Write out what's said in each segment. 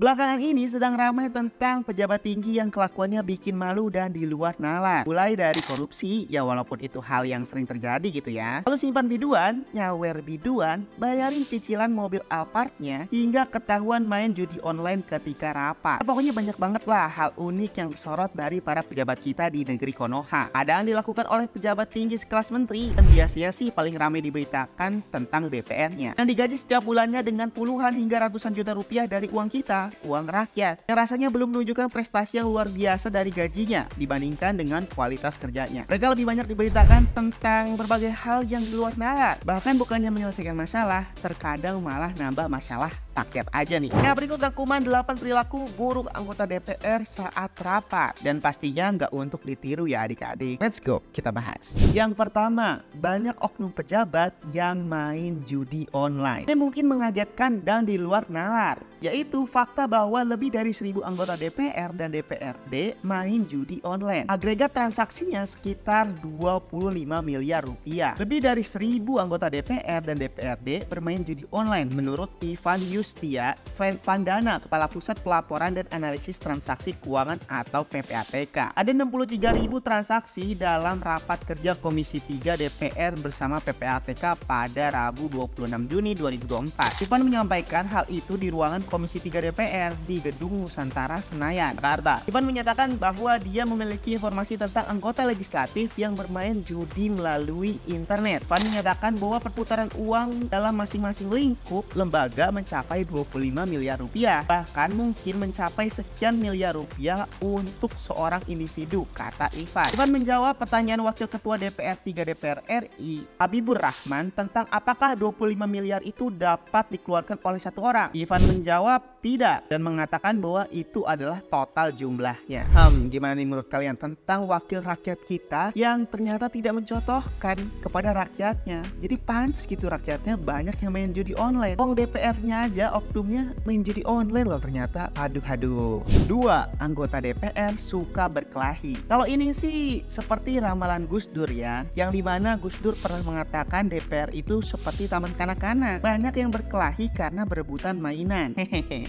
Belakangan ini sedang ramai tentang pejabat tinggi yang kelakuannya bikin malu dan di luar nalar. Mulai dari korupsi, ya walaupun itu hal yang sering terjadi gitu ya. Lalu simpan biduan, nyawer biduan, bayarin cicilan mobil Alphardnya, hingga ketahuan main judi online ketika rapat. Pokoknya banyak banget lah hal unik yang disorot dari para pejabat kita di negeri Konoha. Ada yang dilakukan oleh pejabat tinggi sekelas menteri, dan biasanya sih paling ramai diberitakan tentang DPR-nya. Yang digaji setiap bulannya dengan puluhan hingga ratusan juta rupiah dari uang kita, uang rakyat, yang rasanya belum menunjukkan prestasi yang luar biasa dari gajinya dibandingkan dengan kualitas kerjanya. Mereka lebih banyak diberitakan tentang berbagai hal yang di luar nalar. Bahkan bukannya menyelesaikan masalah, terkadang malah nambah masalah rakyat aja nih. Nah, berikut rangkuman 8 perilaku buruk anggota DPR saat rapat, dan pastinya nggak untuk ditiru ya adik-adik. Let's go, kita bahas. Yang pertama, banyak oknum pejabat yang main judi online. Ini mungkin mengagetkan dan di luar nalar, yaitu fakta bahwa lebih dari 1000 anggota DPR dan DPRD main judi online. Agregat transaksinya sekitar 25 miliar rupiah. Lebih dari 1000 anggota DPR dan DPRD bermain judi online menurut Ivan Yustia Pandana, Kepala Pusat Pelaporan dan Analisis Transaksi Keuangan atau PPATK. Ada 63.000 transaksi dalam rapat kerja Komisi 3 DPR bersama PPATK pada Rabu 26 Juni 2024. Ivan menyampaikan hal itu di ruangan Komisi 3 DPR di Gedung Nusantara Senayan, Jakarta. Ivan menyatakan bahwa dia memiliki informasi tentang anggota legislatif yang bermain judi melalui internet. Ivan menyatakan bahwa perputaran uang dalam masing-masing lingkup lembaga mencapai 25 miliar rupiah, bahkan mungkin mencapai sekian miliar rupiah untuk seorang individu, kata Ivan. Ivan menjawab pertanyaan Wakil Ketua DPR 3 DPR RI, Habibur Rahman, tentang apakah 25 miliar itu dapat dikeluarkan oleh satu orang. Ivan menjawab tidak dan mengatakan bahwa itu adalah total jumlahnya. Gimana nih menurut kalian tentang wakil rakyat kita yang ternyata tidak mencontohkan kepada rakyatnya? Jadi pantas gitu rakyatnya banyak yang main judi online. DPR-nya aja oknumnya main judi online loh ternyata. Aduh. 2. Anggota DPR suka berkelahi. Kalau ini sih seperti ramalan Gus Dur ya, yang dimana Gus Dur pernah mengatakan DPR itu seperti taman kanak-kanak, banyak yang berkelahi karena berebutan mainan.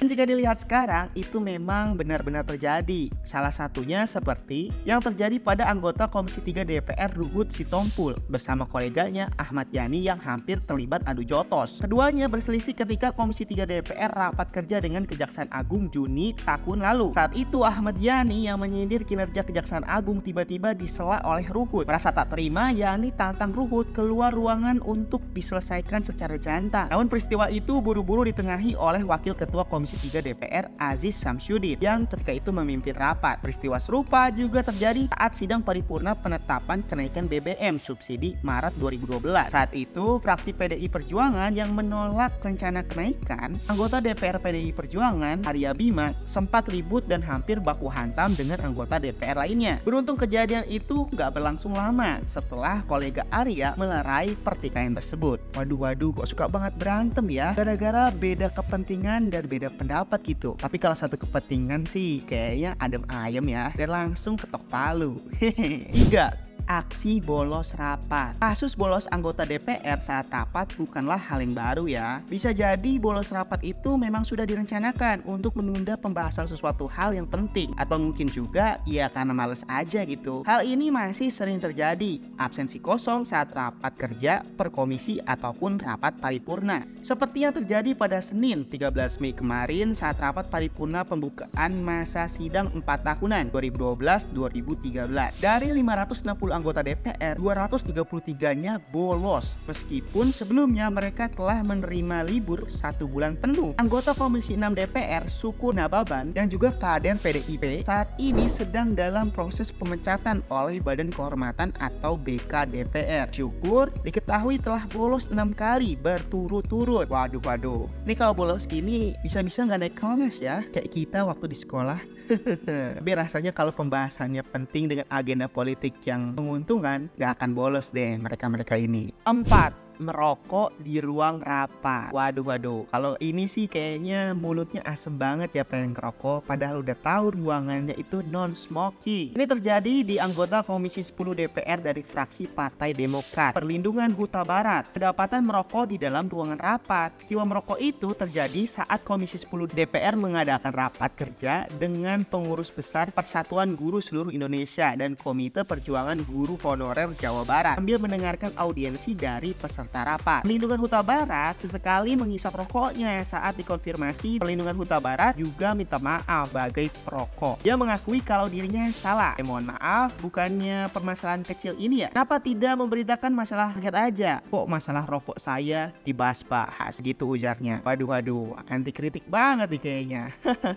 Dan jika dilihat sekarang itu memang benar-benar terjadi. Salah satunya seperti yang terjadi pada anggota Komisi 3 DPR Ruhut Sitompul bersama koleganya Ahmad Yani yang hampir terlibat adu jotos. Keduanya berselisih ketika Komisi 3 DPR rapat kerja dengan Kejaksaan Agung Juni tahun lalu. Saat itu Ahmad Yani yang menyindir kinerja Kejaksaan Agung tiba-tiba disela oleh Ruhut. Merasa tak terima, Yani tantang Ruhut keluar ruangan untuk diselesaikan secara jantan. Namun peristiwa itu buru-buru ditengahi oleh Wakil Ketua Komisi 3 DPR Aziz Samsudin yang ketika itu memimpin rapat. Peristiwa serupa juga terjadi saat sidang paripurna penetapan kenaikan BBM subsidi Maret 2012. Saat itu fraksi PDI Perjuangan yang menolak rencana kenaikan, anggota DPR PDI Perjuangan Arya Bima sempat ribut dan hampir baku hantam dengan anggota DPR lainnya. Beruntung kejadian itu gak berlangsung lama setelah kolega Arya melerai pertikaian tersebut. Waduh, kok suka banget berantem ya, gara-gara beda kepentingan dan beda pendapat gitu. Tapi kalau satu kepentingan sih kayaknya adem ayem ya, dan langsung ketok palu. 3. Aksi bolos rapat. Kasus bolos anggota DPR saat rapat bukanlah hal yang baru ya. Bisa jadi bolos rapat itu memang sudah direncanakan untuk menunda pembahasan sesuatu hal yang penting, atau mungkin juga ya karena males aja gitu. Hal ini masih sering terjadi, absensi kosong saat rapat kerja per komisi ataupun rapat paripurna. Seperti yang terjadi pada Senin 13 Mei kemarin saat rapat paripurna pembukaan masa sidang 4 tahunan 2012-2013. Dari 560 anggota DPR, 233-nya bolos meskipun sebelumnya mereka telah menerima libur 1 bulan penuh. Anggota Komisi 6 DPR Sukur Nababan yang juga kader PDIP saat ini sedang dalam proses pemecatan oleh Badan Kehormatan atau BK DPR. Syukur diketahui telah bolos 6 kali berturut-turut. Waduh. Ini kalau bolos gini bisa-bisa nggak naik kelas ya, kayak kita waktu di sekolah. Tapi rasanya kalau pembahasannya penting dengan agenda politik yang menguntungkan, gak akan bolos deh mereka-mereka ini. 4. merokok di ruang rapat. Waduh, kalau ini sih kayaknya mulutnya asem banget ya pengen ngerokok, padahal udah tahu ruangannya itu non-smoking. Ini terjadi di anggota Komisi 10 DPR dari fraksi Partai Demokrat, Perlindungan Huta Barat. Kedapatan merokok di dalam ruangan rapat. Peristiwa merokok itu terjadi saat Komisi 10 DPR mengadakan rapat kerja dengan pengurus besar Persatuan Guru Seluruh Indonesia dan Komite Perjuangan Guru Honorer Jawa Barat sambil mendengarkan audiensi dari peserta rapat. Perlindungan Huta Barat sesekali menghisap rokoknya saat dikonfirmasi. Perlindungan Huta Barat juga minta maaf sebagai perokok. Dia mengakui kalau dirinya salah. Mohon maaf, bukannya permasalahan kecil ini ya? Kenapa tidak memberitakan masalah rakyat aja? Kok masalah rokok saya dibahas-bahas gitu ujarnya. Waduh, anti kritik banget nih kayaknya.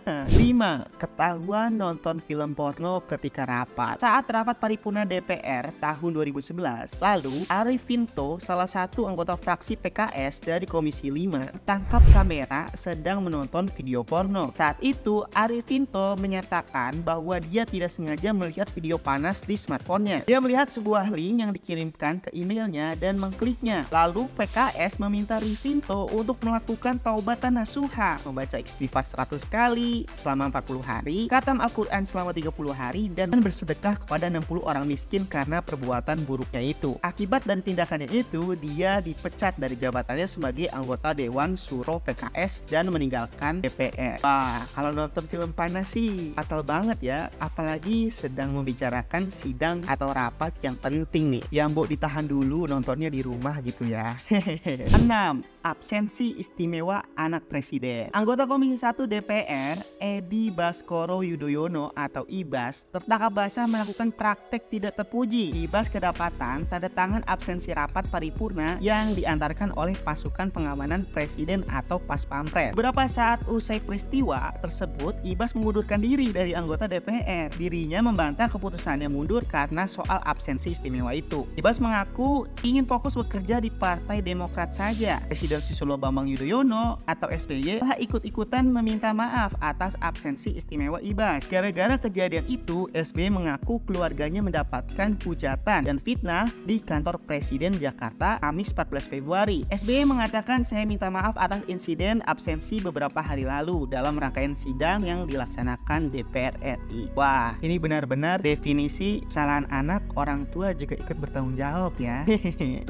5. Ketahuan nonton film porno ketika rapat. Saat rapat paripurna DPR tahun 2011 lalu, Arifinto, salah satu anggota fraksi PKS dari Komisi 5, tangkap kamera sedang menonton video porno. Saat itu, Arifinto menyatakan bahwa dia tidak sengaja melihat video panas di smartphone-nya. Dia melihat sebuah link yang dikirimkan ke emailnya dan mengkliknya. Lalu PKS meminta Arifinto untuk melakukan taubatan nasuha, membaca istighfar 100 kali selama 40 hari, khatam Al-Quran selama 30 hari, dan bersedekah kepada 60 orang miskin karena perbuatan buruknya itu. Akibat dari tindakannya itu, dia dipecat dari jabatannya sebagai anggota Dewan Suro PKS dan meninggalkan DPR. Wah, kalau nonton film panas sih fatal banget ya, apalagi sedang membicarakan sidang atau rapat yang penting nih. Ya mbok ditahan dulu nontonnya di rumah gitu ya. 6. Absensi istimewa anak presiden. Anggota Komisi 1 DPR, Edi Baskoro Yudhoyono atau Ibas, tertangkap basah melakukan praktek tidak terpuji. Ibas kedapatan tanda tangan absensi rapat paripurna yang diantarkan oleh pasukan pengamanan presiden atau Pas Pampres. Beberapa saat usai peristiwa tersebut, Ibas mengundurkan diri dari anggota DPR. Dirinya membantah keputusannya mundur karena soal absensi istimewa itu. Ibas mengaku ingin fokus bekerja di Partai Demokrat saja. Presiden Susilo Bambang Yudhoyono atau SBY telah ikut-ikutan meminta maaf atas absensi istimewa Ibas. Gara-gara kejadian itu, SBY mengaku keluarganya mendapatkan hujatan dan fitnah di kantor Presiden Jakarta Kamis 14 Februari. SBY mengatakan, saya minta maaf atas insiden absensi beberapa hari lalu dalam rangkaian sidang yang dilaksanakan DPR RI. Wah, ini benar-benar definisi kesalahan anak, orang tua juga ikut bertanggung jawab ya. 7.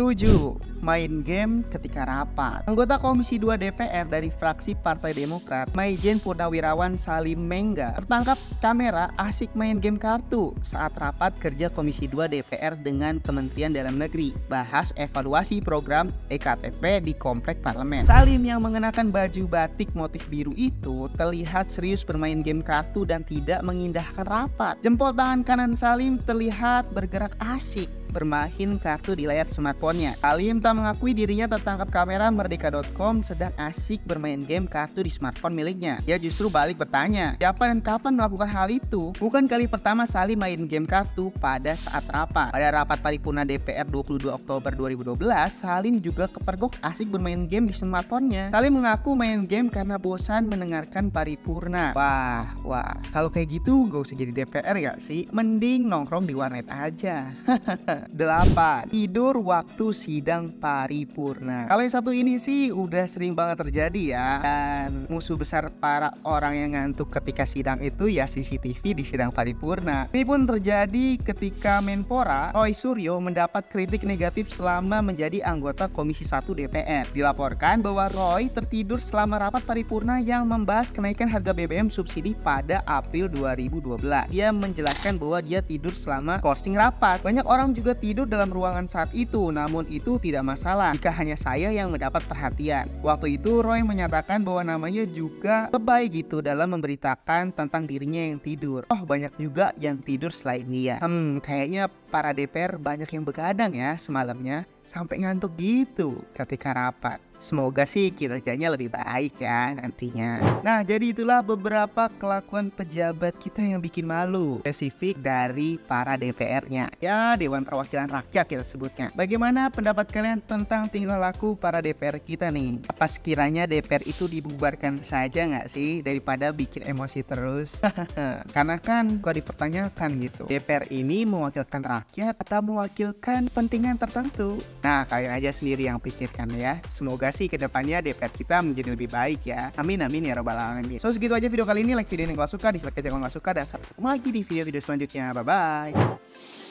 Main game ketika rapat. Anggota Komisi 2 DPR dari fraksi Partai Demokrat, Maijen Purnawirawan Salim Mengga, tertangkap kamera asik main game kartu saat rapat kerja Komisi 2 DPR dengan Kementerian Dalam Negeri, bahas evaluasi program EKTP di Komplek Parlemen. Salim yang mengenakan baju batik motif biru itu terlihat serius bermain game kartu dan tidak mengindahkan rapat. Jempol tangan kanan Salim terlihat bergerak asik bermain kartu di layar smartphone-nya. Salim tak mengakui dirinya tertangkap kamera Merdeka.com sedang asik bermain game kartu di smartphone miliknya. Dia justru balik bertanya, siapa dan kapan melakukan hal itu? Bukan kali pertama Salim main game kartu pada saat rapat. Pada rapat paripurna DPR 22 Oktober 2012, Salim juga kepergok asik bermain game di smartphone-nya. Salim mengaku main game karena bosan mendengarkan paripurna. Wah, kalau kayak gitu gak usah jadi DPR ya sih? Mending nongkrong di warnet aja. 8. Tidur waktu sidang paripurna. Kalau yang satu ini sih udah sering banget terjadi ya. Dan musuh besar para orang yang ngantuk ketika sidang itu ya CCTV di sidang paripurna. Ini pun terjadi ketika Menpora Roy Suryo mendapat kritik negatif selama menjadi anggota Komisi 1 DPR. Dilaporkan bahwa Roy tertidur selama rapat paripurna yang membahas kenaikan harga BBM subsidi pada April 2012. Dia menjelaskan bahwa dia tidur selama coursing rapat. Banyak orang juga tidur dalam ruangan saat itu, namun itu tidak masalah jika hanya saya yang mendapat perhatian. Waktu itu Roy menyatakan bahwa namanya juga lebay gitu dalam memberitakan tentang dirinya yang tidur. Oh, banyak juga yang tidur selain dia. Kayaknya para DPR banyak yang begadang ya semalamnya sampai ngantuk gitu ketika rapat. Semoga sih kinerjanya lebih baik ya nantinya. Nah, jadi itulah beberapa kelakuan pejabat kita yang bikin malu, spesifik dari para DPR-nya. Ya, Dewan Perwakilan Rakyat kita sebutnya. Bagaimana pendapat kalian tentang tingkah laku para DPR kita nih? Apa sekiranya DPR itu dibubarkan saja nggak sih daripada bikin emosi terus? Karena kan kok dipertanyakan gitu, DPR ini mewakilkan rakyat atau mewakilkan kepentingan tertentu? Nah, kalian aja sendiri yang pikirkan ya. Semoga sih kedepannya DPR kita menjadi lebih baik ya. Amin amin ya robbal alamin. So segitu aja video kali ini. Like video ini kalau suka, dislike aja kalau nggak suka, dan sampai ketemu lagi di video-video selanjutnya. Bye bye.